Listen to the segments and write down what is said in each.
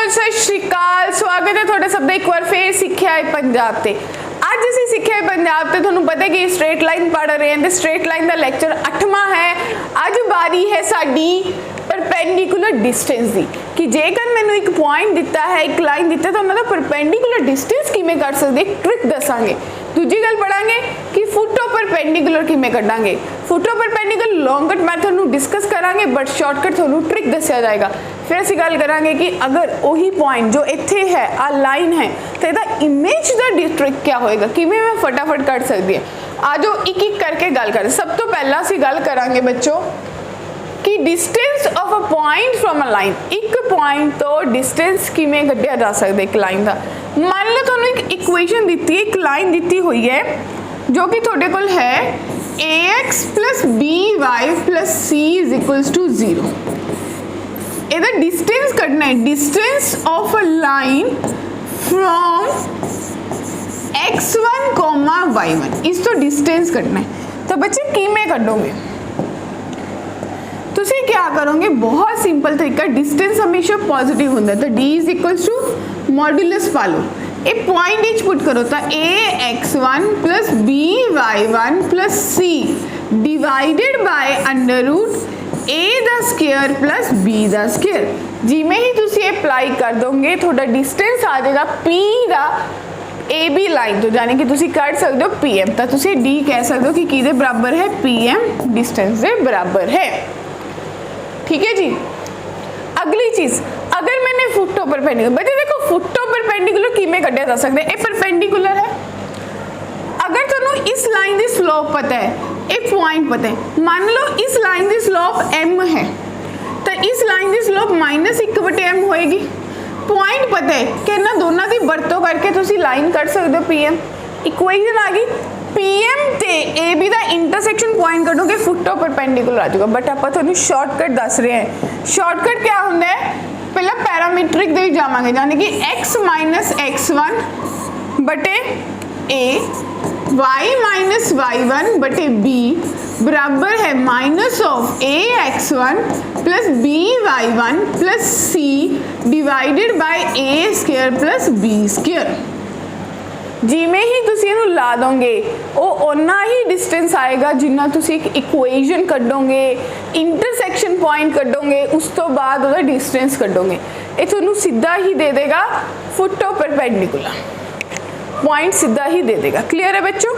Hello सत श्री अकाल, स्वागत है थोड़ा सब एक बार फिर सिक्ख्या है पंजाब ते। ਅੱਜ ਅਸੀਂ ਸਿੱਖਿਆ ਹੈ ਪੰਜਾਬ ਤੇ ਤੁਹਾਨੂੰ ਪਤਾ ਕਿ ਸਟ੍ਰੇਟ ਲਾਈਨ ਪੜ੍ਹ ਰਹੇ ਹਾਂ ਤੇ ਸਟ੍ਰੇਟ ਲਾਈਨ ਦਾ ਲੈਕਚਰ 8ਵਾਂ ਹੈ। ਅੱਜ ਵਾਰੀ ਹੈ ਸਾਡੀ परपेंडिकुलर डिस्टेंस दी कि जेकर मैंने एक पॉइंट दिता है, एक लाइन दिता है तो उन्होंने परपेंडिकुलर डिस्टेंस किमें कर सकते एक ट्रिक दसांगे। दूजी गल पढ़ांगे कि फुट ऑफ परपेंडिकुलर किमें कढांगे। Foot of perpendicular long cut method नूं डिस्कस करांगे बट शॉर्टकट तुहानूं ट्रिक दस्सिया जाएगा। फिर असीं गल करांगे कि अगर वही पॉइंट जो इत्थे है आ लाइन है तो इहदा इमेज दा ट्रिक क्या होएगा, किमें मैं फटाफट कढ सकदी है। आ जाओ एक एक करके गल करदे। सब तो पहला असीं गल करांगे बच्चों कि distance of a point from a line, एक पॉइंट तो डिस्टेंस किमें कढिया जा सकता एक लाइन का। मान लो तुहानूं एक इक्वेशन दी है, एक लाइन दी हुई है जो कि तुहाडे कोल है ax plus by plus c is equals to 0। इहदा डिस्टेंस कढना है, distance of a line from x1 y1, इस तो डिस्टेंस कढना है। तो बच्चे किमें कढोगे, तुसी क्या करोगे, बहुत सिंपल तरीका। डिस्टेंस हमेशा पॉजिटिव होता है तो d is equals to modulus पा लो, एक पॉइंट इच पुट करो तो ax1 plus by1 plus c divided by under root a दा स्क्वायर प्लस b दा स्क्वायर। जिमें ही तुसी अप्लाई कर दोगे थोड़ा डिस्टेंस आ जाएगा p दा ए बी लाइन तो, यानी कि तुसी कट सकते हो पी एम। तो तुसी डी कह सकते हो कि किहदे बराबर है, पी एम डिस्टेंस के बराबर है। ठीक है जी। अगली चीज, अगर मैंने फुट ऑफ परपेंडिकुलर, बच्चे देखो फुट ऑफ परपेंडिकुलर किमें कढिया जा सकता है। ये परपेंडिकुलर है, अगर तुहानूं इस लाइन की स्लोप पता है, एक पॉइंट पता है, मान लो इस लाइन की स्लोप m है तो इस लाइन की स्लोप -1/m होएगी। पॉइंट पता है कि इन्हां दोनों की वरतों करके तुसी लाइन कट सकते हो पी एम। इक्वेशन आ गई, पी एम ते ए बी का इंटरसेक्शन पॉइंट कटोगे फुट ऑफ परपेंडिकुलर आ जाएगा। बट आप तुहानूं शॉर्टकट दस रहे हैं। शॉर्टकट क्या होंदा है, पहला पैरामीट्रिक दे जावांगे, यानी कि x माइनस x1 बटे a, y माइनस y1 बटे b बराबर है minus of a x1 plus b y1 plus c divided bye a square plus b square. जिमें ही तुसी इहनूं ला दोगे वो उन्ना ही डिस्टेंस आएगा जिन्ना तुसी एक इक्वेशन कढोगे, इंटरसेक्शन पॉइंट कढोगे, उस तो बाद उसका डिस्टेंस कढोगे। ये तुहानूं सीधा ही दे देगा फुट ऑफ परपेंडिकुलर, पॉइंट सीधा ही दे देगा। क्लियर है बच्चों।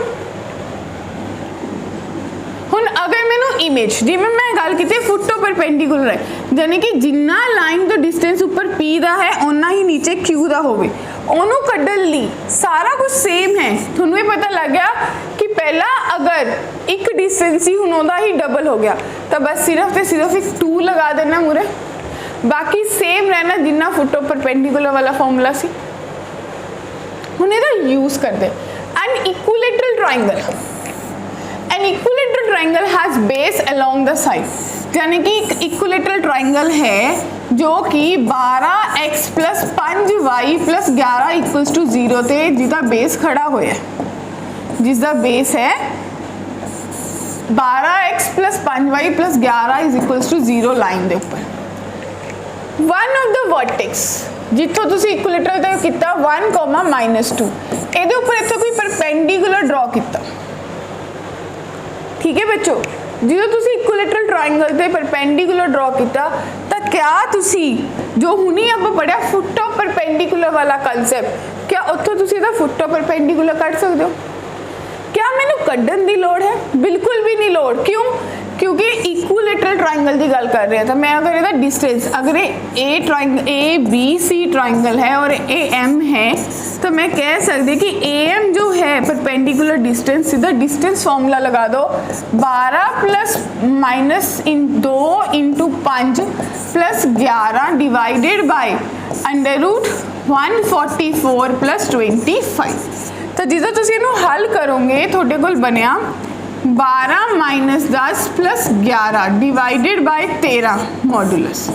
हुण अगर मैनू इमेज, जिमें मैं गल की फुट ऑफ परपेंडिकुलर है, यानी कि जिन्ना लाइन तो डिस्टेंस उपर p दा है उन्ना ही नीचे q दा होवे, ओनू कढण लई सारा कुछ सेम है। तुहानूं ये पता लग गया कि पहला अगर एक डिस्टेंस ही हुण उहदा ही डबल हो गया तो बस सिर्फ ते सिर्फ एक 2 लगा देना मूरे, बाकी सेम रहना जिन्ना फुट ऑफ परपेंडिकुलर वाला फॉर्मूला सी। हुण इहदा यूज करदे an equilateral triangle. An equilateral triangle has base along the side, यानी कि एक इक्विलैटरल ट्रायंगल है जो कि 12x plus 5y plus 11 equals to 0 ते जिसका बेस खड़ा होया, जिसका बेस है 12x plus 5y plus 11 is equals to 0 line दे ऊपर। वन ऑफ द वर्टेक्स जिथों तुसी इक्विलैटरल ते कीता 1, -2 इहदे ऊपर इत्थों कोई परपेंडिकुलर ड्रॉ कीता। ठीक है बच्चों, जो तुसी इक्विलैटरल ट्रायंगल ते परपेंडिकुलर ड्रॉ किया तो क्या तुसी जो हुनी आप पढ़िया फुट ऑफ परपेंडिकुलर वाला कंसेप्ट, क्या उत्थों तुसी इहदा फुट ऑफ परपेंडिकुलर कट सकते हो? क्या मैनू कड्ढण दी लोड़ है? बिल्कुल भी नहीं लोड़। क्यों? क्योंकि इक्विलैटरल ट्रायंगल की गल कर रहे हैं तो मैं अगर इसका डिस्टेंस, अगर ए ट्रायंगल ABC ट्रायंगल है और AM है तो मैं कह सकती कि AM जो है परपेंडिकुलर डिस्टेंस, सीधा डिस्टेंस फॉर्मूला लगा दो 12 plus minus 2 into 5 plus 11 divided by under root 144 plus 25। तो जिदा तुसी इहनूं हल करोगे थोड़े कोल बनिया 12 minus 10 plus 11 divided bye 13 modulus,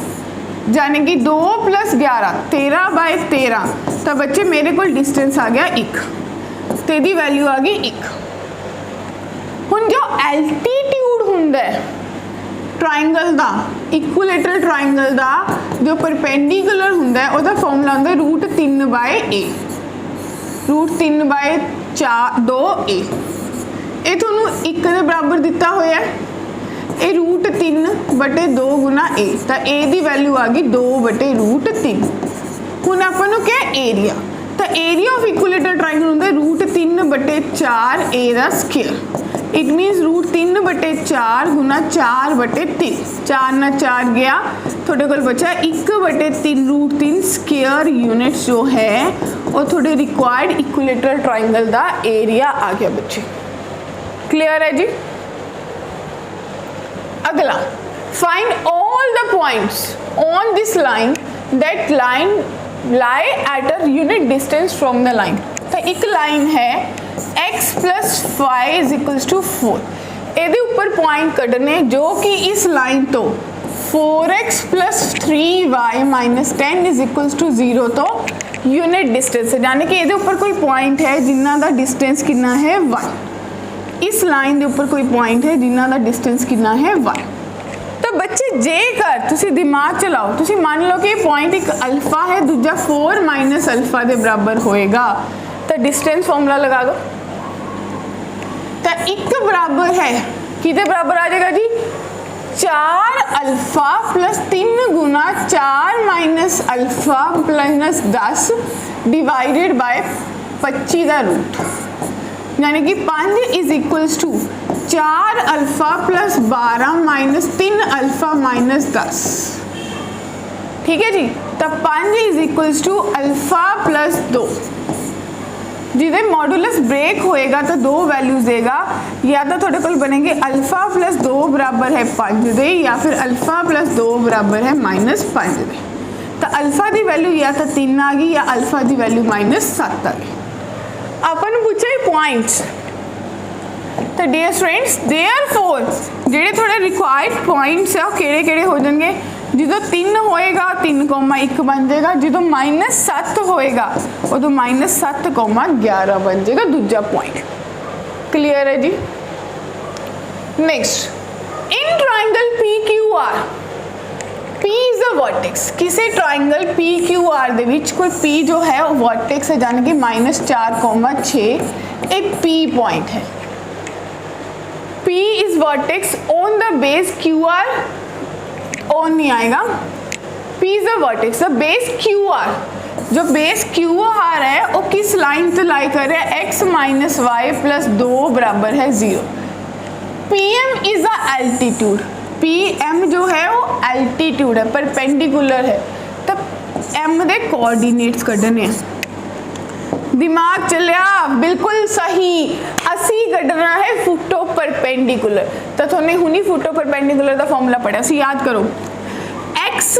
यानी कि 2 प्लस 11 13 बाय 13। तो बच्चे मेरे को डिस्टेंस आ गया 1, तो इसकी वैल्यू आ गई 1। हुण जो एल्टीट्यूड हुंदा है ट्रायंगल दा, इक्विलैटरल ट्रायंगल दा जो परपेंडिकुलर हुंदा है उसका फॉर्मूला हुंदा है √3/a, √3/2a। ये तुहानूं 1 के बराबर दिता होया है, ये √3/2 गुना a, तो a की वैल्यू आ गई 2/√3। हुण आपां नूं क्या एरिया, तो एरिया ऑफ इक्विलेटरल ट्राइंगल होंगे √3/4 a का स्क्वायर। इट मीनस √3/4 गुना 4/3, 4 ना 4 गया, थोड़े को बचा 1/3 √3 स्क्वायर यूनिट्स जो है वो थोड़े रिक्वायर्ड इक्विलेटरल ट्राइंगल का एरिया आ गया बच्चे। क्लियर है जी। अगला, find all the points on this line that line lie at a unit distance from the line। तो एक लाइन है x + 5 = 4, ਇਹਦੇ ਉੱਪਰ पॉइंट कढ़ने जो कि इस लाइन तो 4x + 3y - 10 = 0 तो यूनिट डिस्टेंस है, यानी कि ਇਹਦੇ ਉੱਪਰ कोई पॉइंट है जिन्ना का डिस्टेंस कितना है 1। इस लाइन के ऊपर कोई पॉइंट है जिन्ना का डिस्टेंस कितना है 1। तो बच्चे जेकर तुसी दिमाग चलाओ, तुसी मान लो कि पॉइंट एक अल्फा है, दूजा 4 - अल्फा के बराबर होएगा, तो डिस्टेंस फॉर्मूला लगा दो। तो एक बराबर है किदे बराबर आ जाएगा जी 4 alpha + 3 Guna 4 - alpha + 10 divided by 25 का रूट, यानी कि 5 = 4 अल्फा + 12 - 3 अल्फा - 10। ठीक है जी। तो 5 = अल्फा + 2, जिदे मॉडुलस ब्रेक होएगा तो 2 वैल्यूज देगा, या तो थोड़े को बनेंगे अल्फा + 2 बराबर है 5 दे, या फिर अल्फा + 2 बराबर है -5 दे। तो अल्फा की वैल्यू या तो 3 आ गई या अल्फा की वैल्यू -7 आ गई। अपन पूछे पॉइंट्स, तो डियर स्टूडेंट्स देयरफॉर जेडे थोड़े रिक्वायर्ड पॉइंट्स है केड़े हो जाएंगे, जो 3 होएगा 3,1 बन जाएगा, जो -7 होएगा उदो -7,11 बन जाएगा दूजा पॉइंट। क्लियर है जी। Next, in triangle PQR, P is a vertex, किसी ट्राइंगल PQR दे विच कोई P जो है वो वर्टेक्स है, यानी कि -4,6 एक P पॉइंट है। P is vertex on the base QR, on नहीं आएगा, P is a vertex the base QR, जो बेस QR है वो किस लाइन से लाई कर रहा है x - y + 2 बराबर है 0। PM is a altitude, PM जो है वो एल्टीट्यूड है, परपेंडिकुलर है, तब M दे कोऑर्डिनेट्स कढ़ने हैं। दिमाग चलिया बिल्कुल सही, असी कढ़ना है फुटो परपेंडिकुलर। तो थोने हुनी फुटो परपेंडिकुलर का फॉर्मूला पढ़ा, असी याद करो x -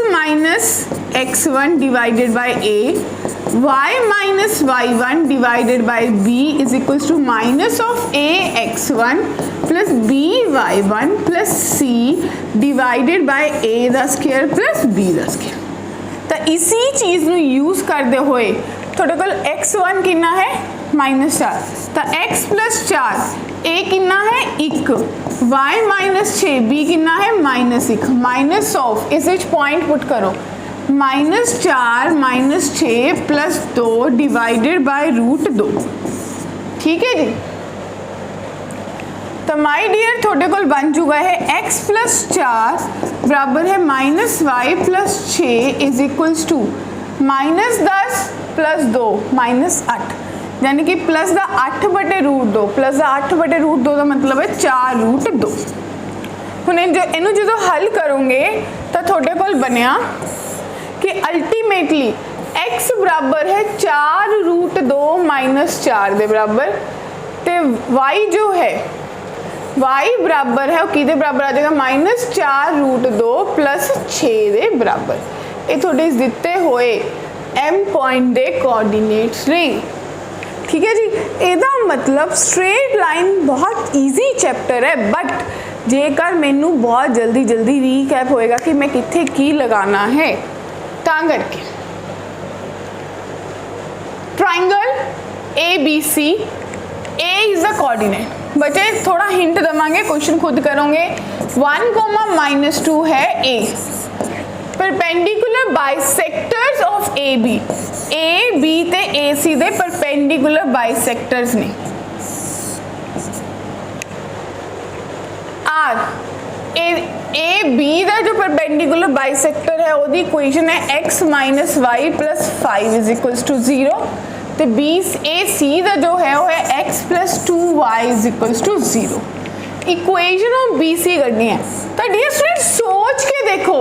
x1 divided by a, y - y1 divided by b = -(a)x1 + b(y1) + c divided bye a का स्क्वायर + b का स्क्वायर। तो इसी चीज़ ਨੂੰ यूज करते हुए थोड़े को x1 कितना है -4, तो x + 4 a कितना है 1, y -6 b कितना है -1, माइनस ऑफ इस पॉइंट पुट करो -4 - 6 + 2 डिवाइडेड बाय √2। ठीक है जी। तो माय डियर थोड़े को बन चुका है x + 4 बराबर है -y + 6 = -10 + 2 -8, यानी कि प्लस का 8/√2, प्लस का 8/√2 का मतलब है 4√2। हुण इनू जो हल करोगे तो थोड़े को बनया कि अल्टीमेटली x बराबर है 4√2 - 4 के बराबर, तो y जो है y बराबर है कि बराबर आ जाएगा -4√2 + 6 के बराबर। ये थोड़े दिते हुए M पॉइंट के कोऑर्डिनेट्स ने। ठीक है जी। ਇਹਦਾ मतलब स्ट्रेट लाइन बहुत ईजी चैप्टर है, बट जेकर मैनू बहुत जल्दी रीकैप होएगा कि मैं कित्थे की लगाना है, तां करके triangle ABC, A is the coordinate. बच्चे थोड़ा हिंट देवांगे, क्वेश्चन खुद करोगे। 1, -2 है A, perpendicular perpendicular bisectors of A B ते ए सी दे परपेंडिकुलर बाइसेक्टर्स ने आर ए बी का जो परपेंडिकुलर बाइसेक्टर है ਉਹਦੀ इक्वेशन है x minus y plus 5 is equals to 0 ਤੇ बी ए सी का जो है वो है x plus 2y is equals to 0 equation of B C करनी है। तो डियर स्टूडेंट सोच के देखो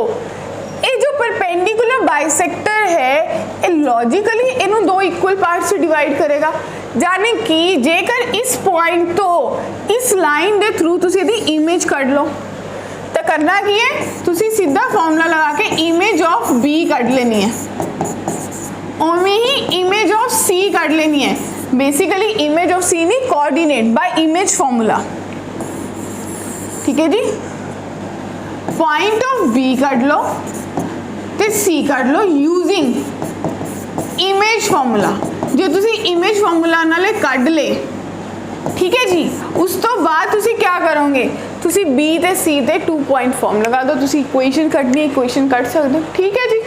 ये जो परपेंडिकुलर बाइसेक्टर है ये लॉजिकली इन्हों दो इक्वल पार्ट से डिवाइड करेगा जाने कि जेकर इस पॉइंट तो इस लाइन के थ्रू तुसी इहदी इमेज कढ लो तो करना की है तुसी सीधा फॉर्मूला लगा के इमेज ऑफ बी कढ लेनी है उवें ही इमेज ऑफ सी कढ लेनी है। बेसिकली इमेज ऑफ सी नहीं कोऑर्डिनेट बाय इमेज फॉर्मूला, ठीक है जी। पॉइंट ऑफ बी कढ लो ते सी कढ लो यूजिंग इमेज फॉर्मूला जो तुसी इमेज फॉर्मूला नाले कढ ले, ठीक है जी। उस तो बाद तुसी क्या करोगे तुसी बी ते सी ते 2 पॉइंट फॉर्म लगा दो, तुसी इक्वेशन कढनी है इक्वेशन कढ सकते हो, ठीक है जी।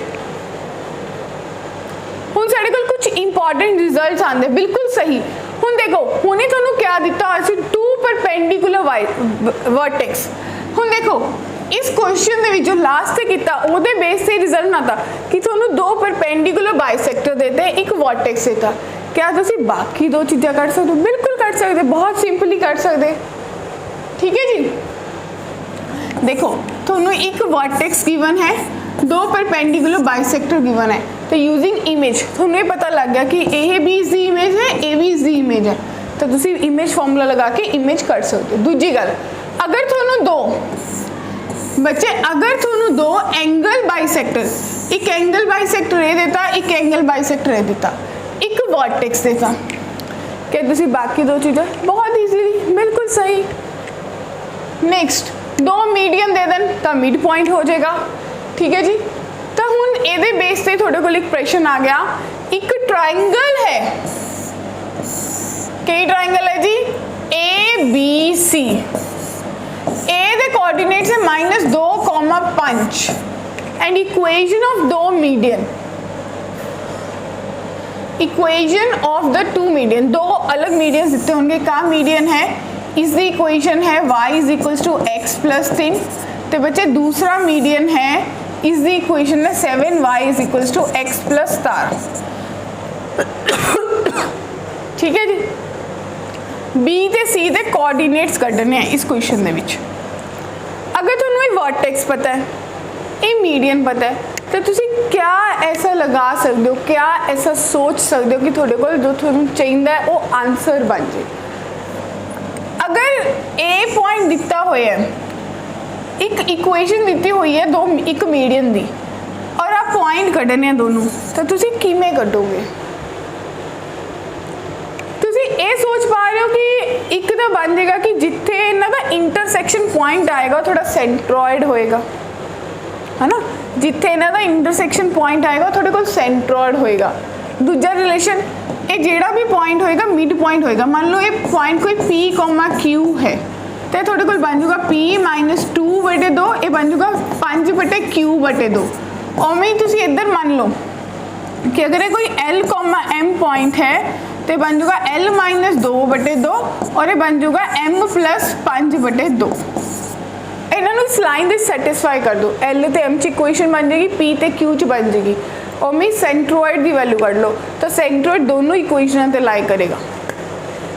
हुण साडे कोल कुछ इंपॉर्टेंट रिजल्ट्स आंदे बिल्कुल सही। हुण देखो हुणे तुहानू क्या दिता होया सी 2 परपेंडिकुलर वर्टेक्स। हुण देखो इस क्वेश्चन दे विच जो लास्ट ते कीता ओदे बेस से रिजल्ट ना था कि तुहानू 2 परपेंडिकुलर बाइसेक्टर देते एक वर्टेक्स देता। क्या तुसी बाकी 2 चीज़ां कर सकते हो? बिल्कुल कर सकते, बहुत सिंपली कर सकते, ठीक है जी। देखो तुहानू एक वर्टेक्स गिवन है 2 परपेंडिकुलर बाइसेक्टर गिवन है तो यूजिंग इमेज तुहानू पता लग गया कि A B is the image है A B is the image है तो तुसी इमेज फॉर्मूला लगा के इमेज कर सकते हो। दूजी गल अगर तुहानू 2 बच्चे अगर तुहानू 2 एंगल बाइसेक्टर एक एंगल बाइसेक्टर ए देता एक एंगल बाइसेक्टर ए देता एक वर्टेक्स देता क्या तुसी बाकी 2 चीज़ें बहुत ईजीली बिल्कुल सही। नेक्स्ट 2 मीडियन दे देन तो मिड पॉइंट हो जाएगा, ठीक है जी। तो हुण इहदे बेस ते थोड़े कोल एक प्रश्न आ गया एक ट्रायंगल है कई ट्रायंगल है जी A B C A they coordinates है -2,5 and equation of 2 median equation of the 2 median 2 अलग मीडियन दिते होंगे का मीडियन है इसकी इक्वेशन है y is equals to x plus 3 तो बच्चे दूसरा मीडियन है इसकी इक्वेशन है 7y is equals to x plus 4, ठीक है जी। b ते c दे कोऑर्डिनेट्स कढने हैं इस क्वेश्चन दे विच। अगर तुहानू ये वर्टेक्स पता है ये मीडियन पता है तो तुसी क्या ऐसा लगा सकते हो क्या ऐसा सोच सकते हो कि थोड़े को जो तुहानू चाहिए है वो आंसर बन जाए। अगर ए पॉइंट दिता होया है एक इक्वेशन दी हुई है 2 एक मीडियन दी और आप पॉइंट कढने दोनों तो तुसी किमें कढोगे? तुसी ये सोच पा रहे हो कि एक तो बन जाएगा कि जिथे इन्हां दा इंटरसेक्शन पॉइंट आएगा थोड़ा सेंट्रॉइड होएगा है ना, जिथे इन्हां दा इंटरसेक्शन पॉइंट आएगा थोड़े को सेंट्रॉइड होएगा। दूजा रिलेशन ये जेड़ा भी पॉइंट होएगा मिड पॉइंट होएगा। मान लो ये पॉइंट कोई P, Q है तो थोड़े को बन जाऊगा P-2/2 ये बन जाऊगा 5/Q/2। और में तुसी इधर मान लो कि अगर ये कोई L, M पॉइंट है तो बन जाऊगा L-2/2 और ये बन जाऊगा M प्लस 5/2। इन्होंने इस लाइन से सैटिस्फाई कर दो L ते M ची इक्वेशन बन जाएगी P ते Q च बन जाएगी और मैं सेंट्रोइड की वैल्यू कर लो तो सेंट्रोइड दोनों इक्वेशन ते लाई करेगा।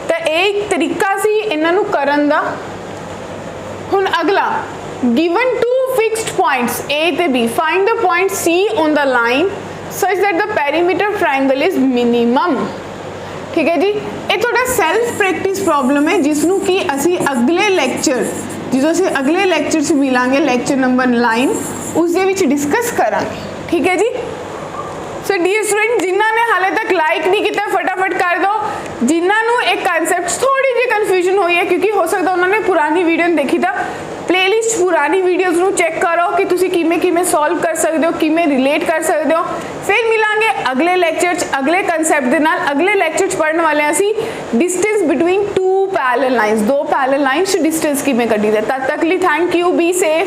तो एक तरीका सी इन्हों करन दा। हुण अगला गिवन 2 फिक्स्ड पॉइंट्स A ते B find the point C on the line such that the perimeter triangle is minimum, ठीक है जी। ये थोड़ा सेल्फ प्रैक्टिस प्रॉब्लम है जिसनों कि असी अगले लेक्चर जो असी अगले लेक्चर से मिलांगे लेक्चर नंबर 9 उस दे विच डिस्कस करांगे, ठीक है जी। सो डियर स्टूडेंट जिन्होंने हाले तक लाइक नहीं किया फटाफट कर दो। जिन्होंने एक कॉन्सेप्ट थोड़ी जी कन्फ्यूजन हुई है क्योंकि हो सकता उन्होंने पुरानी वीडियो देखी था प्लेलिस्ट पुरानी वीडियोस नू चेक करो कि तुसी किमें सॉल्व कर सकते हो किमें रिलेट कर सकते हो। फिर मिलांगे अगले लेक्चर च अगले कंसैप्ट दे नाल। अगले लेक्चर च पढ़ने वाले असी distance between 2 parallel lines 2 parallel lines distance किमें कड्ढी दे। तद तक लिए थैंक यू, बी सेफ।